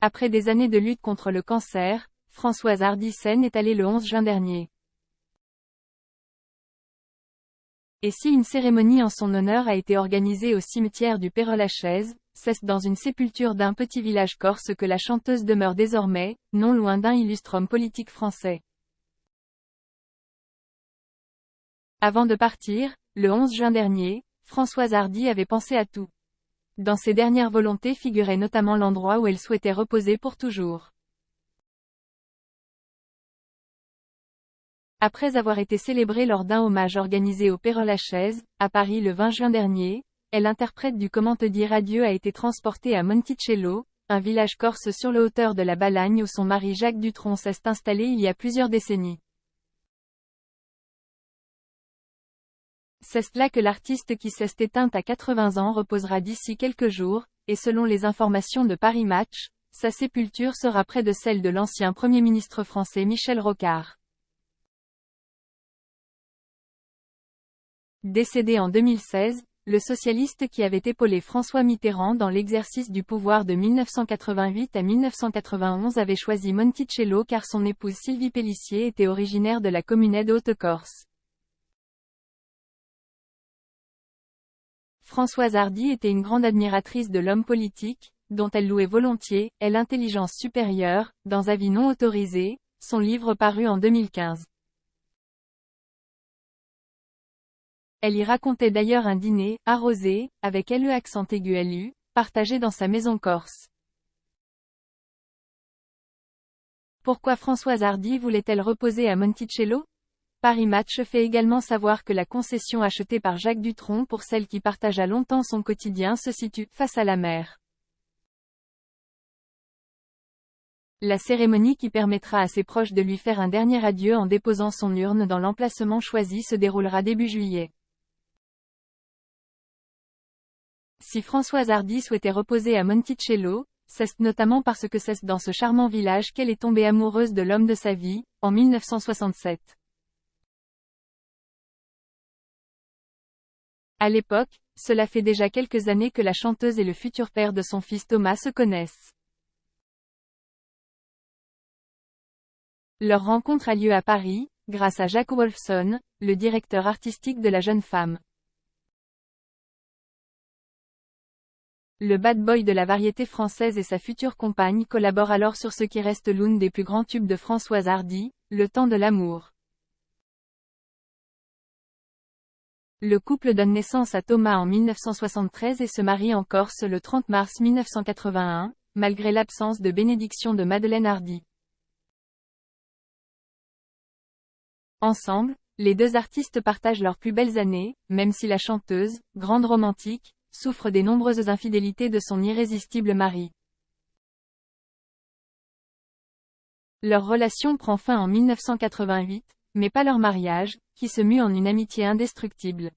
Après des années de lutte contre le cancer, Françoise Hardy est allée le 11 juin dernier. Et si une cérémonie en son honneur a été organisée au cimetière du Père-Lachaise, c'est dans une sépulture d'un petit village corse que la chanteuse demeure désormais, non loin d'un illustre homme politique français. Avant de partir, le 11 juin dernier, Françoise Hardy avait pensé à tout. Dans ses dernières volontés figurait notamment l'endroit où elle souhaitait reposer pour toujours. Après avoir été célébrée lors d'un hommage organisé au Père-Lachaise, à Paris le 20 juin dernier, l'interprète du Comment te dire adieu a été transportée à Monticello, un village corse sur les hauteurs de la Balagne où son mari Jacques Dutronc s'est installé il y a plusieurs décennies. C'est là que l'artiste qui s'est éteinte à 80 ans reposera d'ici quelques jours, et selon les informations de Paris Match, sa sépulture sera près de celle de l'ancien Premier ministre français Michel Rocard. Décédé en 2016, le socialiste qui avait épaulé François Mitterrand dans l'exercice du pouvoir de 1988 à 1991 avait choisi Monticello car son épouse Sylvie Pélissier était originaire de la communauté Haute-Corse. Françoise Hardy était une grande admiratrice de l'homme politique, dont elle louait volontiers, l'intelligence supérieure, dans Avis non autorisé, son livre paru en 2015. Elle y racontait d'ailleurs un dîner, arrosé, avec l'accent aigu LU, partagé dans sa maison corse. Pourquoi Françoise Hardy voulait-elle reposer à Monticello? Paris Match fait également savoir que la concession achetée par Jacques Dutronc pour celle qui partagea longtemps son quotidien se situe face à la mer. La cérémonie qui permettra à ses proches de lui faire un dernier adieu en déposant son urne dans l'emplacement choisi se déroulera début juillet. Si Françoise Hardy souhaitait reposer à Monticello, c'est notamment parce que c'est dans ce charmant village qu'elle est tombée amoureuse de l'homme de sa vie, en 1967. À l'époque, cela fait déjà quelques années que la chanteuse et le futur père de son fils Thomas se connaissent. Leur rencontre a lieu à Paris, grâce à Jacques Wolfson, le directeur artistique de la jeune femme. Le bad boy de la variété française et sa future compagne collaborent alors sur ce qui reste l'une des plus grands tubes de Françoise Hardy, Le temps de l'amour. Le couple donne naissance à Thomas en 1973 et se marie en Corse le 30 mars 1981, malgré l'absence de bénédiction de Madeleine Hardy. Ensemble, les deux artistes partagent leurs plus belles années, même si la chanteuse, grande romantique, souffre des nombreuses infidélités de son irrésistible mari. Leur relation prend fin en 1988, mais pas leur mariage, qui se mue en une amitié indestructible.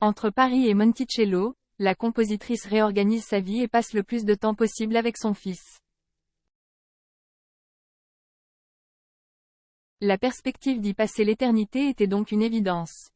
Entre Paris et Monticello, la compositrice réorganise sa vie et passe le plus de temps possible avec son fils. La perspective d'y passer l'éternité était donc une évidence.